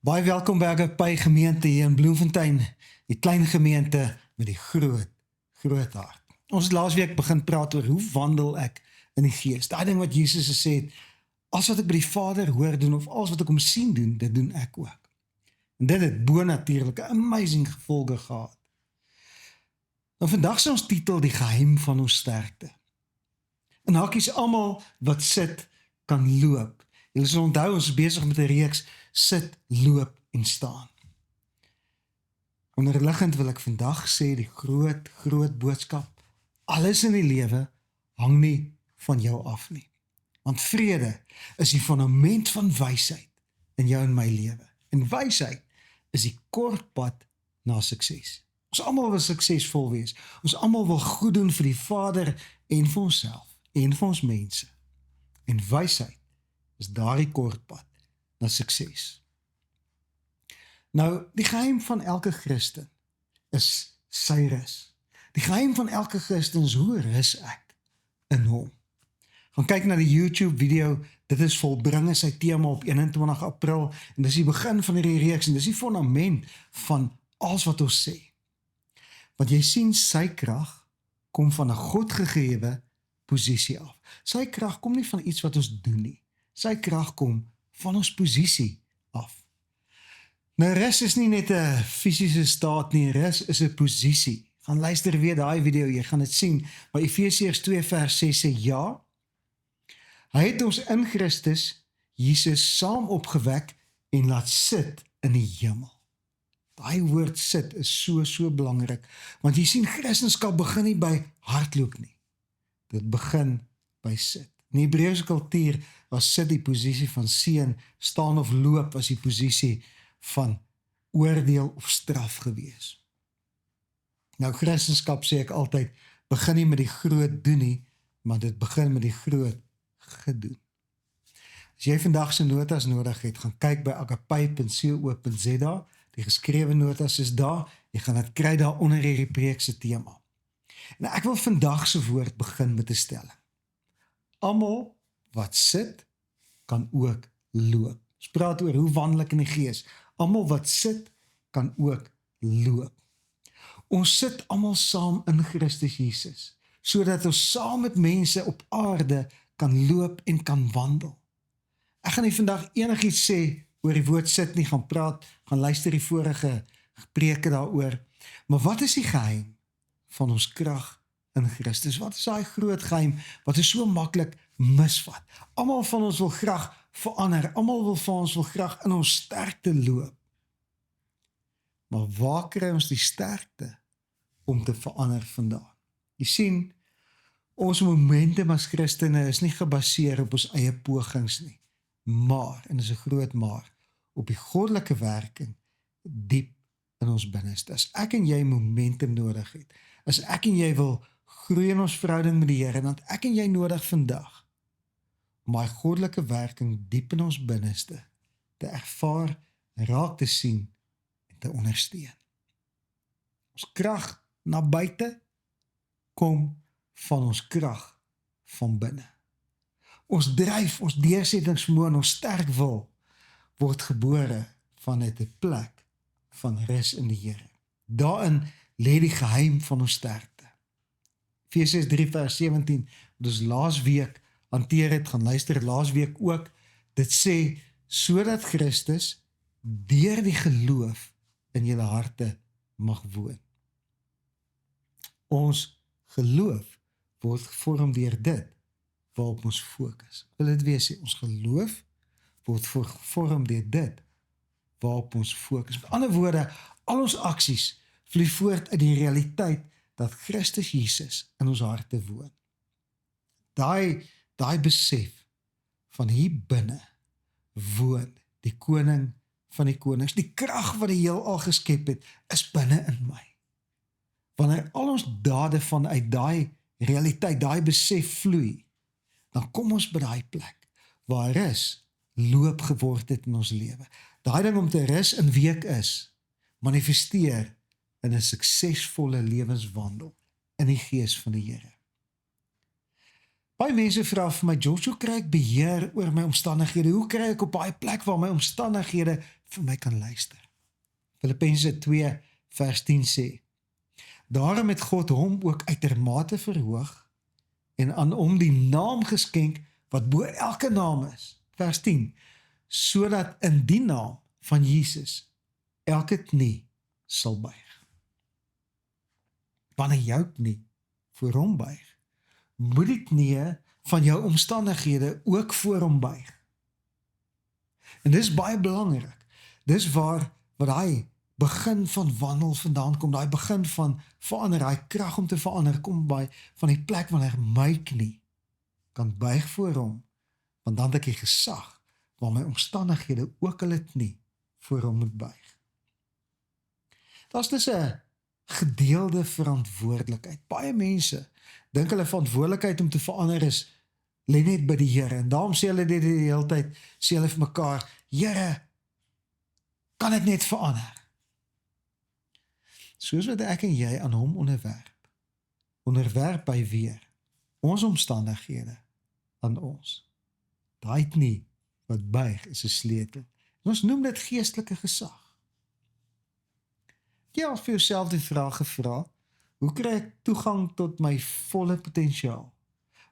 Baie welkom by Agape gemeente hier in Bloemfontein, die klein gemeente met die groot hart. Ons het laasweek begin praat oor hoe wandel ek in die gees. Daai ding wat Jesus gesê het, als wat ek by die Vader hoor doen of als wat ek hom sien doen, dit doen ek ook. En dit het bonatuurlike amazing gevolge gehad. Nou vandag is ons titel die geheim van ons sterkte. En hakies almal wat sit kan loop. Julle sal onthou ons is besig met 'n reeks sit, loop en staan. Onderliggend wil ek vandag sê die groot boodskap. Alles in die lewe hang nie van jou af nie. Want vrede is die fundament van wysheid in jou en my lewe. En wysheid is die kort pad na sukses. Ons almal wil suksesvol wees. Ons almal wil goed doen vir die Vader en vir onsself en vir ons mense. En wysheid is daardie kort pad na sukses. Nou, die geheim van elke Christen is sy rus. Die geheim van elke Christen is hoe rus ek in hom. Gaan kyk na die YouTube video, dit is volbring sy tema op 21 April en dis die begin van hierdie reeks en dis die fundament van alles wat ons sê. Want jy sien sy krag kom van 'n God gegewe posisie af. Sy krag kom nie van iets wat ons doen nie. Sy krag kom van ons posisie af. Nou rus is nie net 'n fisiese staat nie, rus is 'n posisie. Gaan luister weer daai video, jy gaan dit sien. Maar Efesiërs 2 vers 6 sê ja, hy het ons in Christus Jesus saam opgewek en laat sit in die hemel. Daai woord sit is so belangrik, want jy sien Christendom begin nie by hardloop nie. Dit begin by sit. In die Hebreëse kultuur was sit die posisie van seën, staan of loop was die posisie van oordeel of straf gewees. Nou Christendom sê ek altyd, begin nie met die groot doen nie, maar dit begin met die groot gedoen. As jy vandag se notas nodig het, gaan kyk by agape.co.za, die geskrewe notas is daar, jy gaan dit kry daar onder hierdie preek se tema. En ek wil vandag se woord begin met 'n stelling. Almal wat sit, kan ook loop. Ons praat oor hoe wandel ek in die gees. Almal wat sit, kan ook loop. Ons sit almal saam in Christus Jesus, sodat ons saam met mense op aarde kan loop en kan wandel. Ek gaan nie vandag enigiets sê oor die woord sit nie, gaan praat, gaan luister die vorige preke daaroor. Maar wat is die geheim van ons krag in Christus? Wat is daai groot geheim wat ons so maklik misvat? Almal van ons wil graag verander, almal van ons wil graag in ons sterkte loop. Maar waar kry ons die sterkte om te verander vandaan? Jy sien, ons momentum as Christene is nie gebaseer op ons eie pogings nie, maar, en dis 'n groot maar, op die goddelike werking diep in ons binneste. As ek en jy momentum nodig het, as ek en jy wil groei in ons verhouding met die Here, dan het ek en jy nodig vandag om daai goddelike werking diep in ons binneste te ervaar, raak te sien en te ondersteun. Ons krag na buite kom van ons krag van binne. Ons dryf, ons deursettingsvermoë, ons sterk wil word gebore vanuit 'n plek van rus in die Here. Daarin lê die geheim van ons sterkte. Efesiërs 3 vers 17, dus laasweek hanteer het, gaan luister laasweek ook, dit sê, sodat Christus deur die geloof in julle harte mag woon. Ons geloof word gevorm deur dit waarop ons fokus. Wil dit weer sê, ons geloof word gevorm deur dit waarop ons fokus. Met ander woorde, al ons aksies vloei voort uit die realiteit dat Christus Jesus in ons harte woon. Daai besef van hier binne woon die koning van die konings, die krag wat die heelal geskep het, is binne in my. Wanneer al ons dade vanuit daai realiteit, daai besef vloei, dan kom ons by daai plek waar rus loop geword het in ons lewe. Daai ding om te rus in wie ek is, manifesteer in 'n suksesvolle lewenswandel in die gees van die Here. Baie mense vra vir my, George, hoe kry ek beheer oor my omstandighede? Hoe kry ek op daai plek waar my omstandighede vir my kan luister. Filippense 2 vers 10 sê, daarom het God hom ook uitermate verhoog en aan hom die naam geskenk wat bo elke naam is. Vers 10, sodat in die naam van Jesus elke knie sal buig. Wanneer jou knie voor hom buig, moet die knieë van jou omstandighede ook voor hom buig. En dis baie belangrik. Dis waar wat hy begin van wandel vandaan kom, daai begin van verander, daai krag om te verander, kom by van die plek wanneer my knie kan buig voor hom, want dan het ek die gesag, waar my omstandighede ook hulle knie voor hom moet buig. Daar's dus 'n gedeelde verantwoordelikheid. Baie mense dink hulle verantwoordelikheid om te verander is, lê net by die Here, en daarom sê hulle dit die hele tyd, sê hulle vir mekaar, Here, kan ek net verander? Soos wat ek en jy aan hom onderwerp hy weer, ons omstandighede aan ons. Daai knie wat buig is 'n sleutel. En ons noem dit geestelike gesag. Jy het vir jouself die vraag gevra, hoe kry ek toegang tot my volle potensiaal?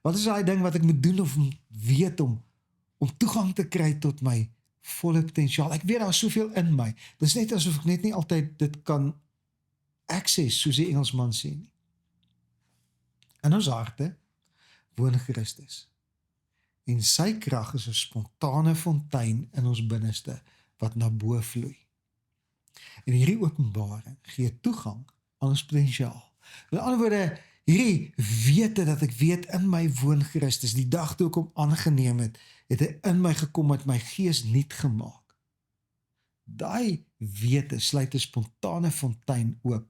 Wat is daai ding wat ek moet doen of weet om toegang te kry tot my volle potensiaal? Ek weet daar is soveel in my. Dis net asof ek net nie altyd dit kan access, soos die Engelsman sê nie. In ons harte woon Christus. En sy krag is 'n spontane fontein in ons binneste wat na bo vloei. En hierdie openbaring gee toegang aan ons potensiaal. Met ander woorde, hierdie wete dat ek weet in my woon Christus, die dag toe ek hom aangeneem het, het hy in my gekom met my gees nuut gemaak. Daai wete sluit 'n spontane fontein oop.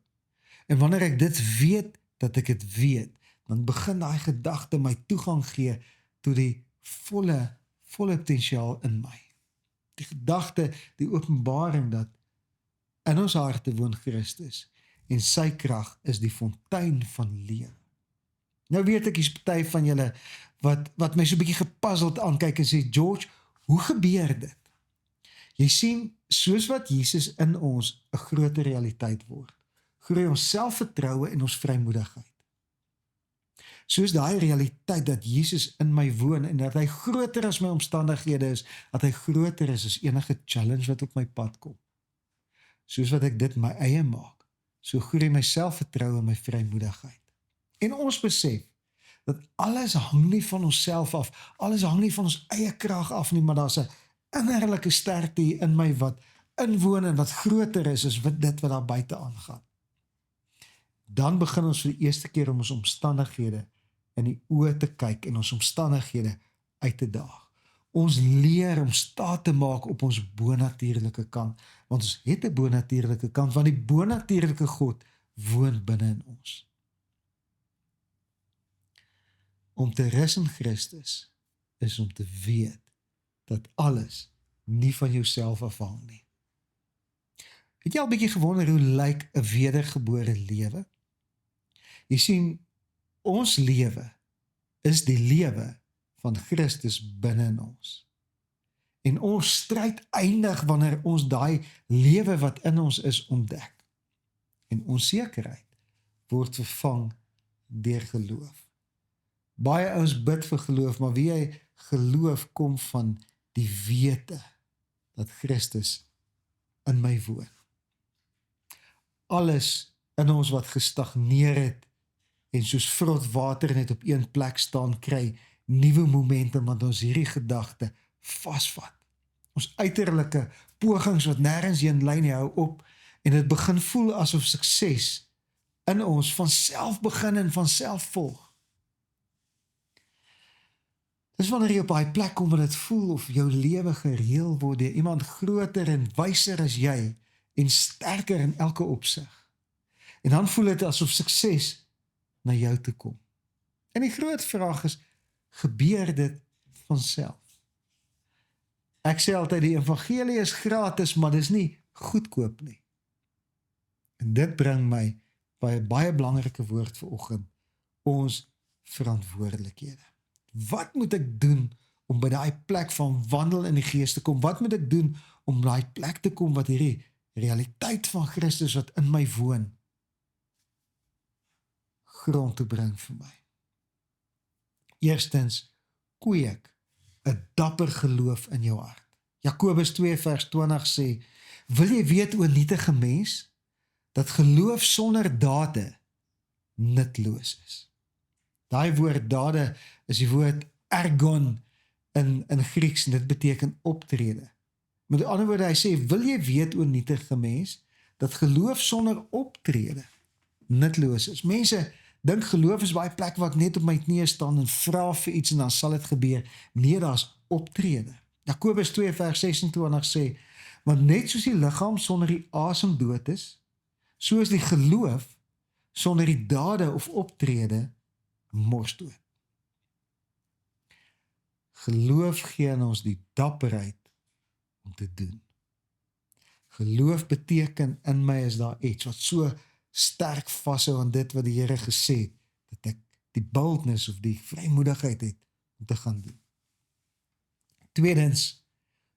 En wanneer ek dit weet, dat ek dit weet, dan begin daai gedagte my toegang gee tot die volle potensiaal in my. Die gedagte, die openbaring dat in ons harte woon Christus en sy krag is die fontein van lewe. Nou weet ek, hier's party van julle wat my so 'n bietjie gepuzzeld aankyk en sê, George, hoe gebeur dit? Jy sien, soos wat Jesus in ons 'n groter realiteit word, groei ons selfvertroue en ons vrymoedigheid. Soos daai realiteit dat Jesus in my woon en dat hy groter as my omstandighede is, dat hy groter is as enige challenge wat op my pad kom. Soos wat ek dit my eie maak, so groei my selfvertroue en my vrymoedigheid. En ons besef dat alles hang nie van onsself af, alles hang nie van ons eie krag af nie, maar daar's 'n innerlike sterkte hier in my wat inwoon en wat groter is as dit wat daar buite aangaan. Dan begin ons vir die eerste keer om ons omstandighede in die oë te kyk en ons omstandighede uit te daag. Ons leer om staat te maak op ons bonatuurlike kant, want ons het 'n bonatuurlike kant, want die bonatuurlike God woon binne in ons. Om te rus in Christus is om te weet dat alles nie van jouself afhang nie. Het jy al 'n bietjie gewonder hoe lyk 'n wedergebore lewe? Jy sien, ons lewe is die lewe van Christus binne in ons. En ons stryd eindig wanneer ons daai lewe wat in ons is ontdek. En onsekerheid word vervang deur geloof. Baie ouens bid vir geloof, maar wie hy geloof kom van die wete dat Christus in my woon. Alles in ons wat gestagneer het en soos vrot water net op een plek staan, kry nuwe momentum, want ons hierdie gedagte vasvat. Ons uiterlike pogings wat nêrens heen lei nie, hou op en dit begin voel asof sukses in ons van self begin en van self volg. Dis wanneer jy op daai plek kom waar dit voel of jou lewe gereël word deur iemand groter en wyser as jy en sterker in elke opsig. En dan voel dit asof sukses na jou toe kom. En die groot vraag is, gebeur dit vanself? Ek sê altyd die evangelie is gratis, maar dis nie goedkoop nie. En dit bring my by 'n baie belangrike woord vanoggend, ons verantwoordelikhede. Wat moet ek doen om by daai plek van wandel in die gees te kom? Wat moet ek doen om daai plek te kom wat hierdie realiteit van Christus wat in my woon, grond te bring vir my. Eerstens, kweek 'n dapper geloof in jou hart. Jakobus 2 vers 20 sê, wil jy weet o nietige mens, dat geloof sonder dade nutloos is. Daai woord dade is die woord ergon in Grieks en dit beteken optrede. Met ander woorde, hy sê, wil jy weet o nietige mens, dat geloof sonder optrede nutloos is. Mense dink geloof is baie plek waar ek net op my knieë staan en vra vir iets en dan sal dit gebeur. Nee, daar's optrede. Jakobus 2 vers 26 sê, want net soos die liggaam sonder die asem dood is, so is die geloof sonder die dade of optrede mors dood. Geloof gee aan ons die dapperheid om te doen. Geloof beteken in my is daar iets wat so sterk vashou aan dit wat die Here gesê het, dat ek die boldness of die vrymoedigheid het om te gaan doen. Tweedens,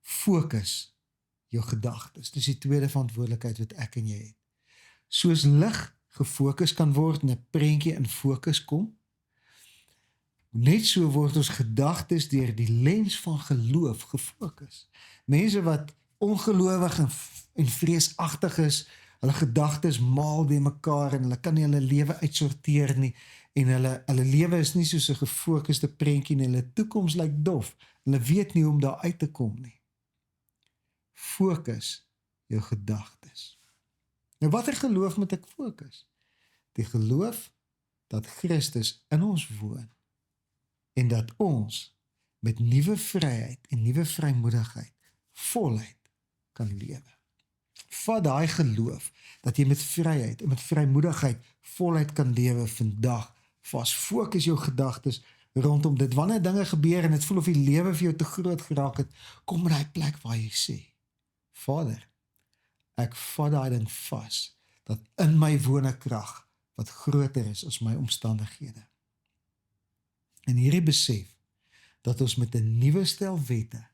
fokus jou gedagtes. Dis die tweede verantwoordelikheid wat ek en jy het. Soos lig gefokus kan word en 'n prentjie in fokus kom, net so word ons gedagtes deur die lens van geloof gefokus. Mense wat ongelowig en vreesagtig is, hulle gedagtes maal die mekaar en hulle kan nie hulle lewe uitsorteer nie en hulle lewe is nie soos 'n gefokuste prentjie nie, hulle toekoms lyk dof. Hulle weet nie hoe om daar uit te kom nie. Fokus jou gedagtes. Nou watter geloof moet ek fokus? Die geloof dat Christus in ons woon en dat ons met nuwe vryheid en nuwe vrymoedigheid voluit kan lewe. Vat daai geloof dat jy met vryheid en met vrymoedigheid voluit kan lewe vandag vas. Fokus jou gedagtes rondom dit. Wanneer dinge gebeur en dit voel of die lewe vir jou te groot geraak het, kom in daai plek waar jy sê, Vader, ek vat daai ding vas, dat in my woon 'n krag wat groter is as my omstandighede. En hierdie besef dat ons met 'n nuwe stel wette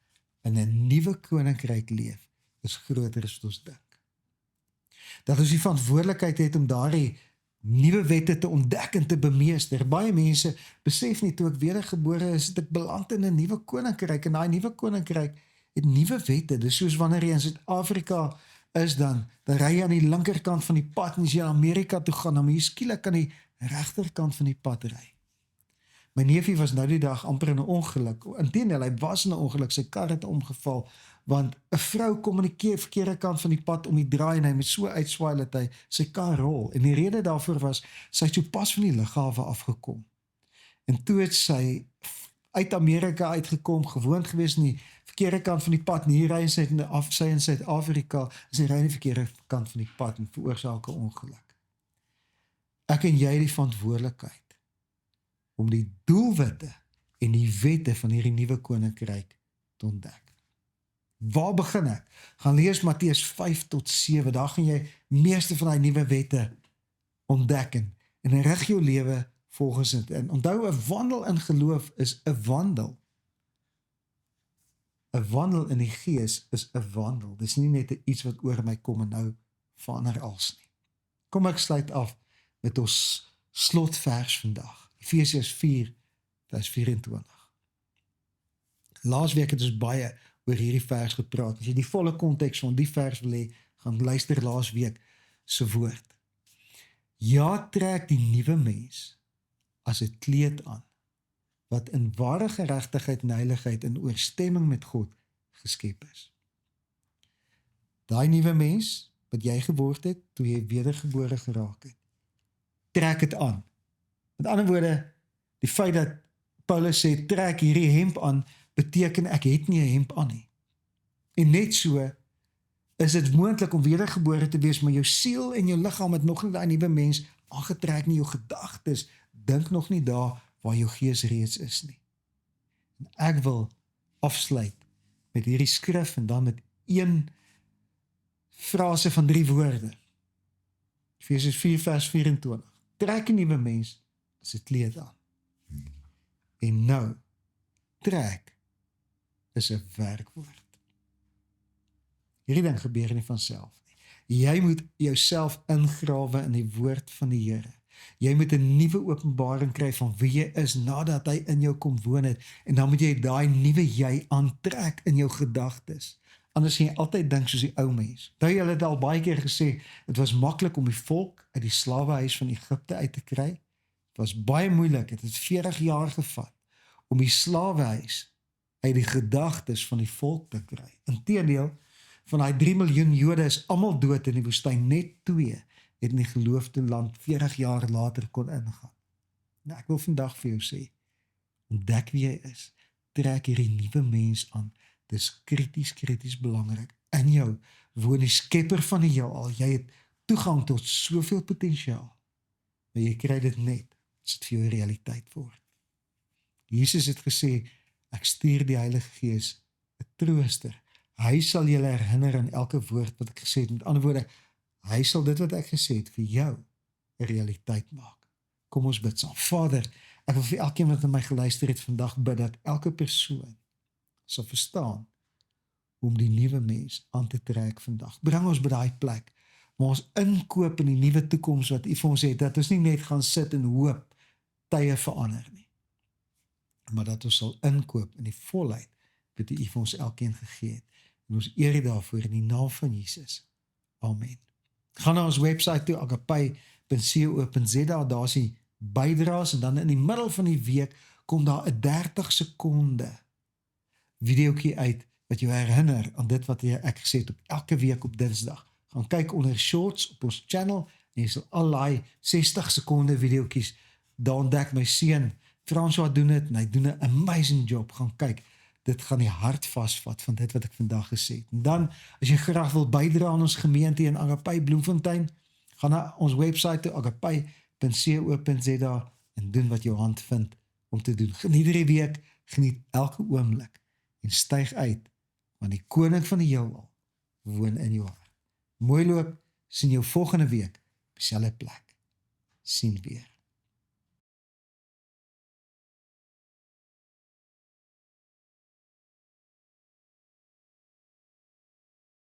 in 'n nuwe koninkryk leef, is groter as wat ons dink. Dat ons die verantwoordelikheid het om daardie nuwe wette te ontdek en te bemeester. Baie mense besef nie, toe ek wedergebore is, het ek beland in 'n nuwe koninkryk, en daai nuwe koninkryk het nuwe wette. Dis soos wanneer jy in Suid-Afrika is, dan ry jy aan die linkerkant van die pad, en as jy in Amerika toe gaan, dan moet jy skielik aan die regterkant van die pad ry. My neefie was nou die dag amper in 'n ongeluk. Inteendeel, hy was in 'n ongeluk, sy kar het omgeval, want 'n vrou kom aan die verkeerde kant van die pad om die draai en hy moet so uitswaai dat hy sy kar rol. En die rede daarvoor was, sy het so pas van die lughawe afgekom. En toe het sy uit Amerika uitgekom, gewoond gewees in die verkeerde kant van die pad, en hier ry sy in Suid-Afrika, en sy ry in die verkeerde kant van die pad en veroorsaak 'n ongeluk. Ek en jy die verantwoordelikheid om die doelwitte en die wette van hierdie nuwe koninkryk te ontdek. Waar begin ek? Gaan lees Matteus 5 tot 7, daar gaan jy meeste van die nuwe wette ontdek en rig jou lewe volgens dit. En onthou, 'n wandel in geloof is 'n wandel. 'n Wandel in die gees is 'n wandel. Dis nie net iets wat oor my kom en nou verander als nie. Kom ek sluit af met ons slotvers vandag. Efesiërs 4 vers 24. Laasweek het ons baie oor hierdie vers gepraat. As jy die volle konteks van die vers wil hê, gaan luister laasweek se woord. Ja, trek die nuwe mens as 'n kleed aan, wat in ware geregtigheid en heiligheid in ooreenstemming met God geskep is. Daai nuwe mens wat jy geword het toe jy wedergebore geraak het, trek dit aan. Met ander woorde, die feit dat Paulus sê, trek hierdie hemp aan, beteken ek het nie 'n hemp aan nie. En net so is dit moontlik om wedergebore te wees, maar jou siel en jou liggaam het nog nie daai nuwe mens aangetrek nie, jou gedagtes dink nog nie daar waar jou gees reeds is nie. En ek wil afsluit met hierdie skrif en dan met een frase van 3 woorde. Efesiërs 4 vers 24. Trek 'n nuwe mens as 'n kleed aan. En nou, trek is 'n werkwoord. Hierdie ding gebeur nie van self nie. Jy moet jouself ingrawe in die woord van die Here. Jy moet 'n nuwe openbaring kry van wie jy is nadat hy in jou kom woon het, en dan moet jy daai nuwe jy aantrek in jou gedagtes. Anders gaan jy altyd dink soos die ou mens. Hulle het al baie keer gesê, dit was maklik om die volk uit die slawehuis van Egipte uit te kry. Dit was baie moeilik, het 40 jaar gevat om die slawehuis uit die gedagtes van die volk te kry. Inteendeel, van daai 3 miljoen Jode is almal dood in die woestyn, net 2 het in die geloofde land 40 jaar later kon ingaan. Nou, ek wil vandag vir jou sê, ontdek wie jy is, trek hierdie nuwe mens aan. Dis krities belangrik. In jou woon die skepper van die heelal. Jy het toegang tot soveel potensiaal, maar jy kry dit net as dit vir jou realiteit word. Jesus het gesê, ek stuur die Heilige Gees, 'n trooster. Hy sal julle herinner aan elke woord wat ek gesê het. Met ander woorde, hy sal dit wat ek gesê het vir jou 'n realiteit maak. Kom ons bid saam. Vader, ek wil vir elkeen wat na my geluister het vandag bid, dat elke persoon sal verstaan om die nuwe mens aan te trek vandag. Bring ons by daai plek, maar ons inkoop in die nuwe toekoms wat U vir ons het, dat ons nie net gaan sit en hoop tye verander nie, maar dat ons sal inkoop in die volheid wat U vir ons elkeen gegee het. En ons eer U daarvoor in die naam van Jesus. Amen. Gaan na ons website toe, agape.co.za, daar is die bydraes, en dan in die middel van die week kom daar 'n 30 sekonde videoetjie uit wat jou herinner aan dit wat ek gesê het op elke week op Dinsdag. Gaan kyk onder shorts op ons channel en jy sal al daai 60 sekonde videoetjies daar ontdek. My seun François doen dit en hy doen 'n amazing job. Gaan kyk. Dit gaan die hart vasvat van dit wat ek vandag gesê het. En dan, as jy graag wil bydra aan ons gemeente in Agape Bloemfontein, gaan na ons website toe, agape.co.za, en doen wat jou hand vind om te doen. Geniet hierdie week, geniet elke oomblik, en styg uit, want die koning van die heelal woon in jou hart. Mooi loop, sien jou volgende week, op dieselfde plek. Sien weer.